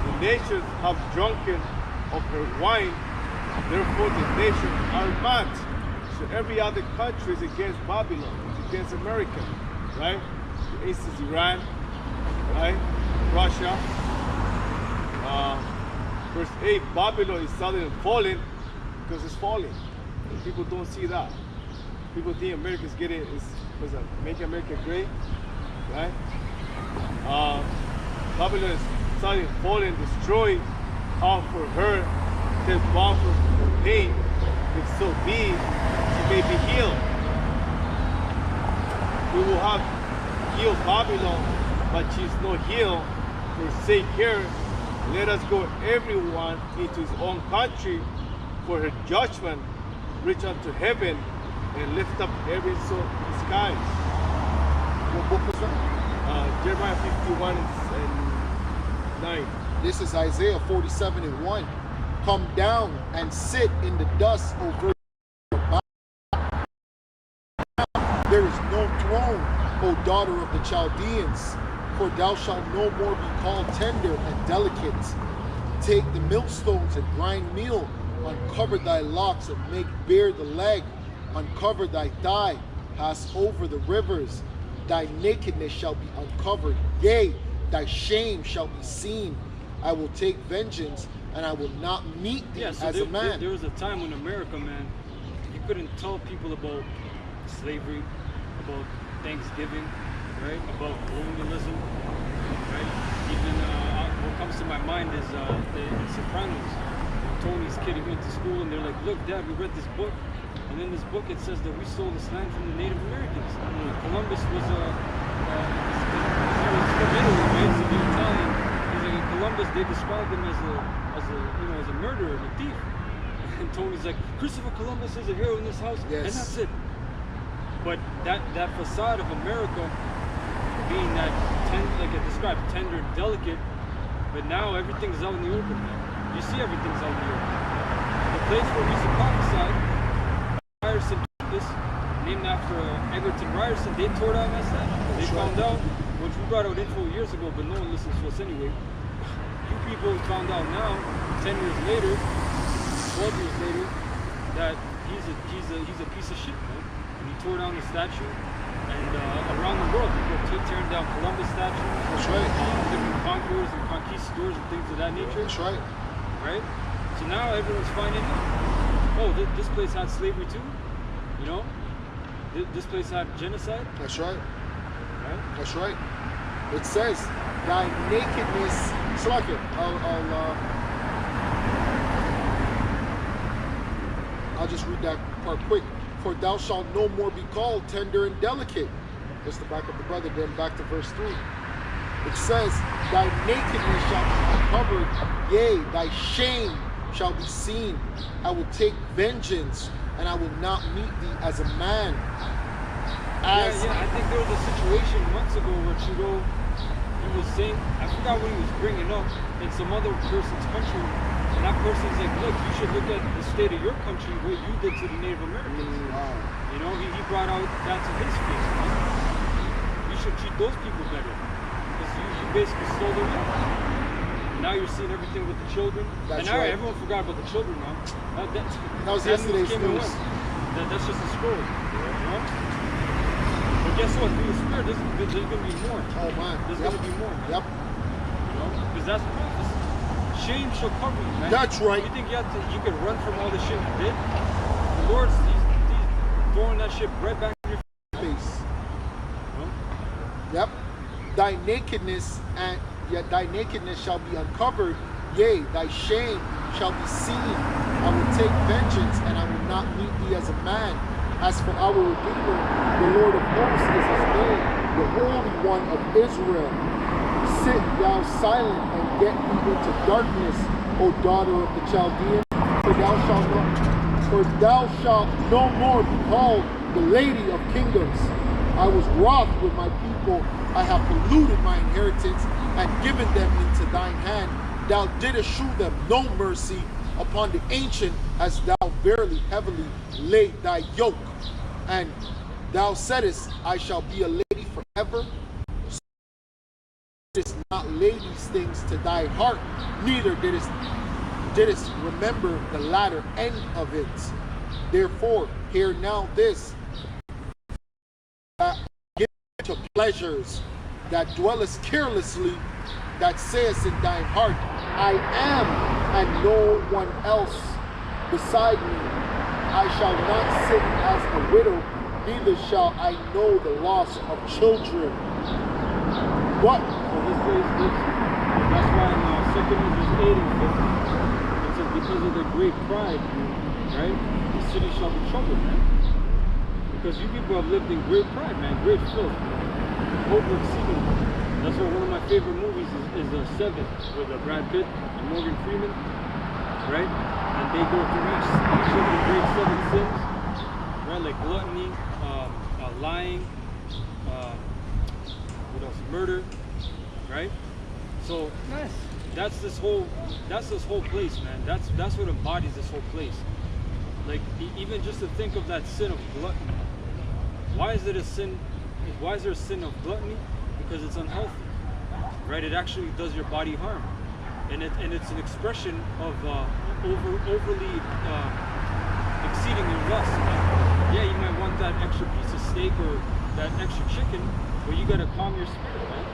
The nations have drunken of her wine, therefore the nations are mad. So every other country is against Babylon, it's against America, right? For instance, Iran, right? Russia. Verse 8, Babylon is suddenly falling because it's falling. And people don't see that. People think America's getting is make America great, right? Babylon is suddenly falling, destroyed, out for her, take bomb for her pain. If so be, she may be healed. We will have healed Babylon, but she is not healed. Forsake her. Let us go everyone into his own country, for her judgment reach unto heaven, and lift up every soul in the skies. What book was that? Jeremiah 51 and 9. This is Isaiah 47:1. Come down and sit in the dust, O virgin. There is no throne, O daughter of the Chaldeans, for thou shalt no more be called tender and delicate. Take the millstones and grind meal, uncover thy locks and make bare the leg, uncover thy thigh, pass over the rivers. Thy nakedness shall be uncovered, yea, thy shame shall be seen. I will take vengeance, and I will not meet thee as a man. There was a time when America, man, you couldn't tell people about slavery, about Thanksgiving, right? About colonialism, right? Even what comes to my mind is the Sopranos. Tony's kid, he went to school and they're like, look, Dad, we read this book. And in this book it says that we stole this land from the Native Americans. Columbus was from Italy, right? So the Italian, he's like, in Columbus they described him as a murderer and a thief. And Tony's like, Christopher Columbus is a hero in this house, yes. And that's it. But that facade of America being that like I described, tender and delicate, but now everything's out in the open, man. You see everything's out in the open. The place where we used to prophesy, Ryerson campus, named after Egerton Ryerson, they tore down that statue. They found out, which we brought out info years ago, but no one listens to us anyway. You people found out now, 10 years later, 12 years later, that he's a piece of shit, man. And he tore down the statue, and around the world, people are tearing down Columbus statues. That's right. Different conquerors and conquistadors and things of that nature. That's right. Right? So now everyone's finding out, oh, this place had slavery too, you know? This place had genocide. That's right. Right? That's right. It says, thy nakedness. Slacker, I'll just read that part quick. For thou shalt no more be called tender and delicate. Just to back up the brother, then back to verse 3. It says, thy nakedness shall be uncovered, yea, thy shame shall be seen. I will take vengeance, and I will not meet thee as a man. I think there was a situation months ago where Trudeau, he was saying, I forgot what he was bringing up, in some other person's country, and that person's like, look, you should look at the state of your country, what you did to the Native Americans. Wow. You know, he brought out that to his face. Man. You should treat those people better. Because you basically stole their land. Now you're seeing everything with the children. That's and now right. Everyone forgot about the children now. That was yesterday's news. That's just a scroll. You know? But guess what? Through the Spirit, there's going to be more. Oh, man. There's going to be more. Yep. You know? Because that's prophecy. Shame shall cover you, man. That's right. You think you could run from all the shit you did? The Lord's he's throwing that shit right back in your face. Huh? Yep. Thy nakedness and yet thy nakedness shall be uncovered, yea, thy shame shall be seen. I will take vengeance, and I will not meet thee as a man. As for our Redeemer, the Lord of hosts is his name, the Holy One of Israel. Sit thou silent and get thee into darkness, O daughter of the Chaldeans, for thou shalt no more be called the Lady of Kingdoms. I was wroth with my people. I have polluted my inheritance and given them into thine hand. Thou didst shew them no mercy. Upon the ancient hast thou verily heavily laid thy yoke. And thou saidst, I shall be a lady forever. So didst not lay these things to thy heart, neither didst remember the latter end of it. Therefore, hear now this, that give to pleasures, that dwellest carelessly, that sayest in thine heart, I am, and no one else beside me. I shall not sit as a widow, neither shall I know the loss of children. What? So that's why in 2 Corinthians 8 and 50, it says, because of their great pride, right, the city shall be troubled, man. Because you people have lived in great pride, man, great filth, over exceedingly. That's why one of my favorite movies is Seven, with Brad Pitt and Morgan Freeman, right? And they go through each of the great 7 sins, right? Like gluttony, lying, what else? Murder, right? So that's this whole place, man. That's what embodies this whole place. Like even just to think of that sin of gluttony. Why is it a sin? Why is there a sin of gluttony? Because it's unhealthy, right? It actually does your body harm, and it's an expression of overly exceeding your lust. Man. Yeah, you might want that extra piece of steak or that extra chicken, but you gotta calm your spirit, man.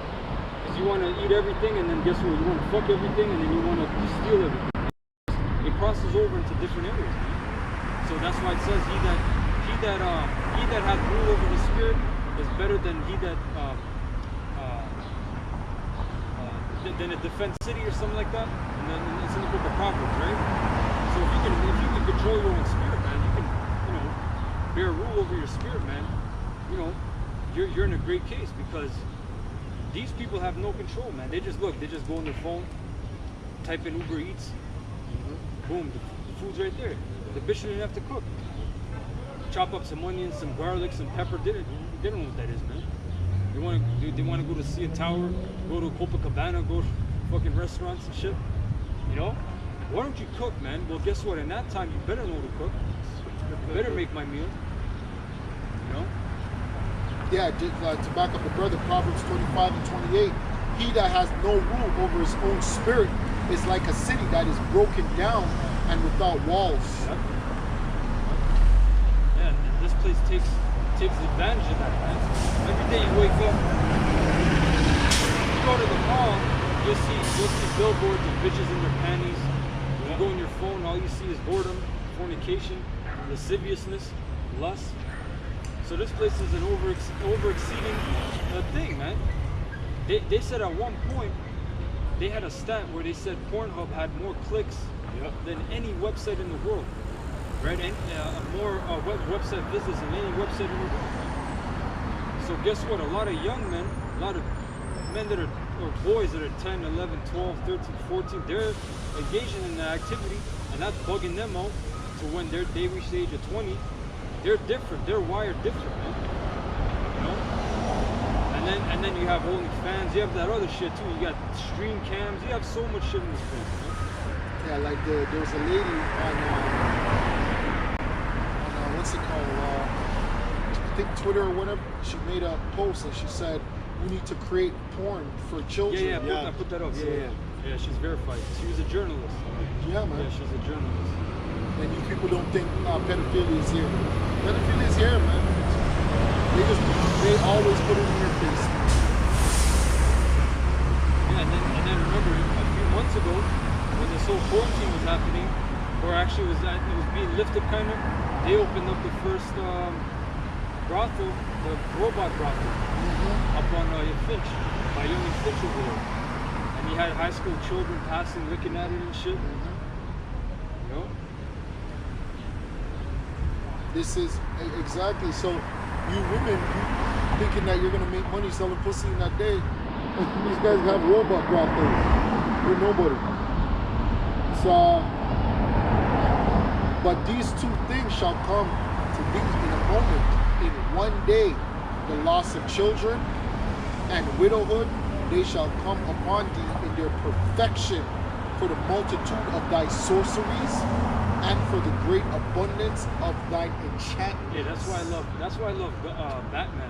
Because you want to eat everything, and then guess what? You want to fuck everything, and then you want to steal everything. It crosses over into different areas, man. So that's why it says he that hath rule over the spirit is better than he that than a defense city or something like that. And then it's in the book of Proverbs, right? So if you can control your own spirit, man, you can, you know, bear rule over your spirit, man. You know, you're in a great case because these people have no control, man. They just go on their phone, type in Uber Eats, boom, the food's right there. The bitch didn't have to cook. Chop up some onions, some garlic, some pepper. They don't know what that is, man. They want to go to see a tower, go to Copacabana, go to fucking restaurants and shit. You know? Why don't you cook, man? Well, guess what? In that time, you better know to cook. You better make my meal. You know? Yeah, to back up the brother, Proverbs 25 and 28. He that has no rule over his own spirit is like a city that is broken down and without walls. Yep. Yeah, and this place takes advantage of that, man. Every day you wake up, you go to the mall, you'll see billboards of bitches in their panties. You go on your phone, all you see is boredom, fornication, lasciviousness, lust. So this place is an over-exceeding thing, man. They said at one point, they had a stat where they said Pornhub had more clicks than any website in the world, right? And more website visits than any website in the world. So guess what? A lot of young men, a lot of men that are, or boys that are 10, 11, 12, 13, 14, they're engaging in that activity, and that's bugging them out to when they reach the age of 20. They're different. They're wired different, man. You know? And then you have OnlyFans. You have that other shit too. You got stream cams. You have so much shit in this place, man. Yeah, like there was a lady on what's it called? I think Twitter or whatever. She made a post and she said we need to create porn for children. I put that up. Yeah, she's verified. She was a journalist. Yeah, man. Yeah, she's a journalist. And you people don't think pedophilia is here. Pedophilia is here, man. They always put it in your face. Yeah, and then remember a few months ago when this whole quarantine was happening, or actually it was being lifted kind of, they opened up the first brothel, the robot brothel, up on Finch, by Young and Finch over there. And you had high school children passing, looking at it and shit. You know? This is exactly so. You women thinking that you're gonna make money selling pussy in that day. These guys have robot brothels. You're nobody. So, but these two things shall come to be in a moment. In one day, the loss of children and widowhood, they shall come upon thee in their perfection for the multitude of thy sorceries and for the great abundance of thine enchantments. Yeah, that's why I love Batman.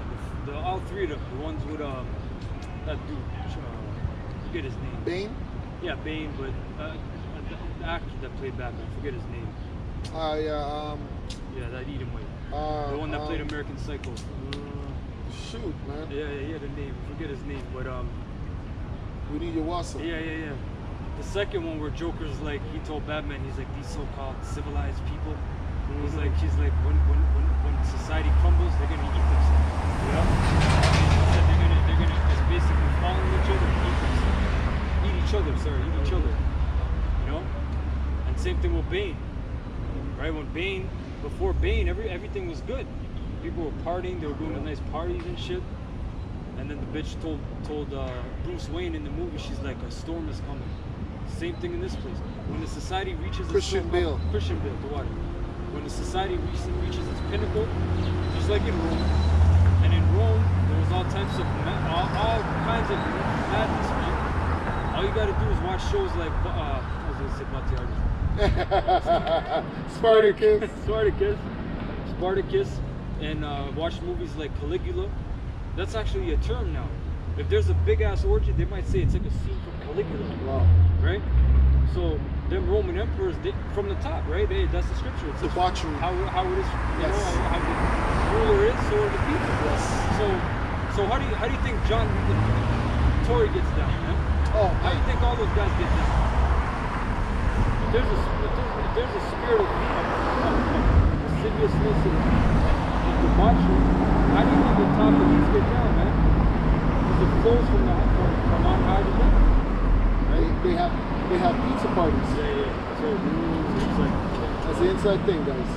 All three of them, the ones with that dude, forget his name. Bane? Yeah, Bane, but the actor that played Batman, forget his name. Yeah, that Eden White. The one that played American Psycho. Shoot, man. Yeah, he had a name. Forget his name, but we need your wassa. Yeah. The second one where Joker's like, he told Batman, he's like, these so-called civilized people. He's like, when society crumbles, they're gonna eat themselves. Yeah. They're gonna just basically fall on each other and eat themselves. Eat each other. You know? And same thing with Bane. Right? Before Bane, everything was good. People were partying, they were going to nice parties and shit. And then the bitch told Bruce Wayne in the movie, she's like, a storm is coming. Same thing in this place. When the society reaches Christian Bale, the water. When the society reaches its pinnacle, just like in Rome. And in Rome, there was all kinds of madness, man. All All you gotta do is watch shows like I was gonna say Batiagas. Spartacus. Spartacus, and watch movies like Caligula. That's actually a term now. If there's a big ass orgy, they might say it's like a scene from Caligula, Wow. right? So them Roman emperors, from the top, right? That's the scripture. It's just Debauchery. how it is, you Yes. know, how the ruler is, so are the people. Yes. So how do you think John Tory gets down, man? Oh, How do you think all those guys get down? If there's a spirit of lasciviousness and debauchery, how do you think the top elites get down, man? Because it flows from on high to down. They have pizza parties. Yeah. So it's like, That's the inside thing, guys.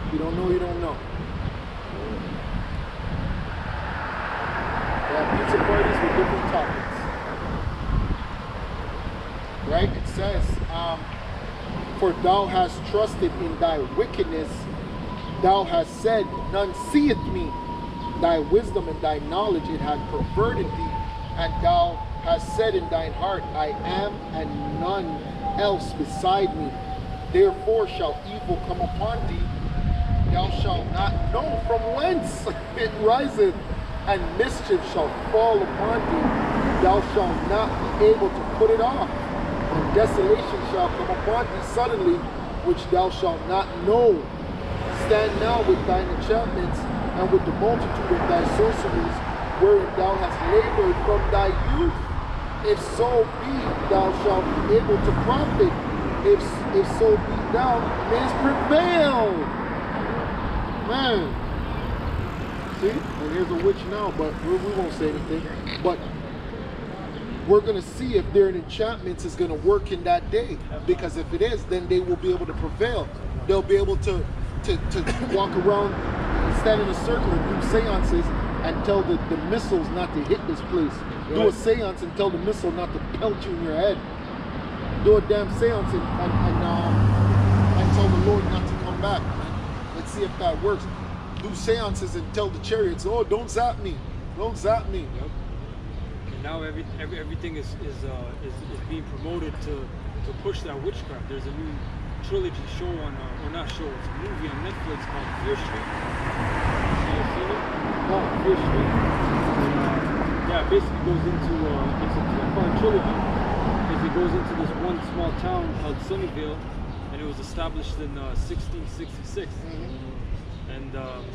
If you don't know, you don't know. They have pizza parties with different topics. Right? It says, for thou hast trusted in thy wickedness, thou hast said, none seeth me. Thy wisdom and thy knowledge it had perverted thee, and thou hast said in thine heart, I am and none else beside me. Therefore shall evil come upon thee, thou shalt not know from whence it riseth, and mischief shall fall upon thee, thou shalt not be able to put it off. And desolation shall come upon thee suddenly, which thou shalt not know. Stand now with thine enchantments, and with the multitude of thy sorceries, wherein thou hast labored from thy youth. If so be thou shalt be able to profit, if so be thou mayest prevail. Man. See? And here's a witch now, but we won't say anything. But we're going to see if their enchantments is going to work in that day. Because if it is, then they will be able to prevail. They'll be able to walk around and stand in a circle and do seances and tell the missiles not to hit this place. Do a seance and tell the missile not to pelt you in your head. Do a damn seance and tell the Lord not to come back. Let's see if that works. Do seances and tell the chariots, oh, don't zap me. Don't zap me. Yep. And now everything is being promoted to push that witchcraft. There's a new trilogy show on, or not show, it's a movie on Netflix called Fear Street. You seen it? No. Fear Street. And, yeah, it basically goes into, it's a two-part trilogy. It goes into this one small town called Sunnyvale, and it was established in 1666. And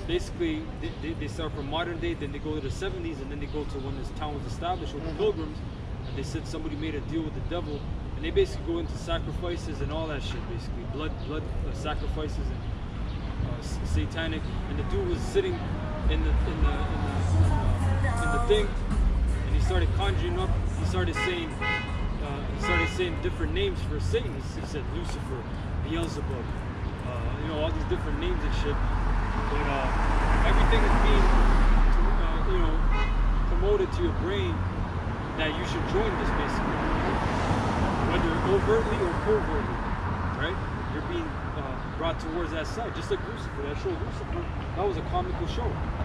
basically, they start from modern day, then they go to the 70s, and then they go to when this town was established with the Pilgrims, and they said somebody made a deal with the devil, and they basically go into sacrifices and all that shit, basically blood sacrifices and satanic. And the dude was sitting in the thing, and he started conjuring up. He started saying different names for Satan. He said Lucifer, Beelzebub, you know, all these different names and shit. But everything is being, you know, promoted to your brain that you should join this, basically, whether overtly or covertly, right? You're being brought towards that side, just like Lucifer. That show Lucifer, that was a comical show.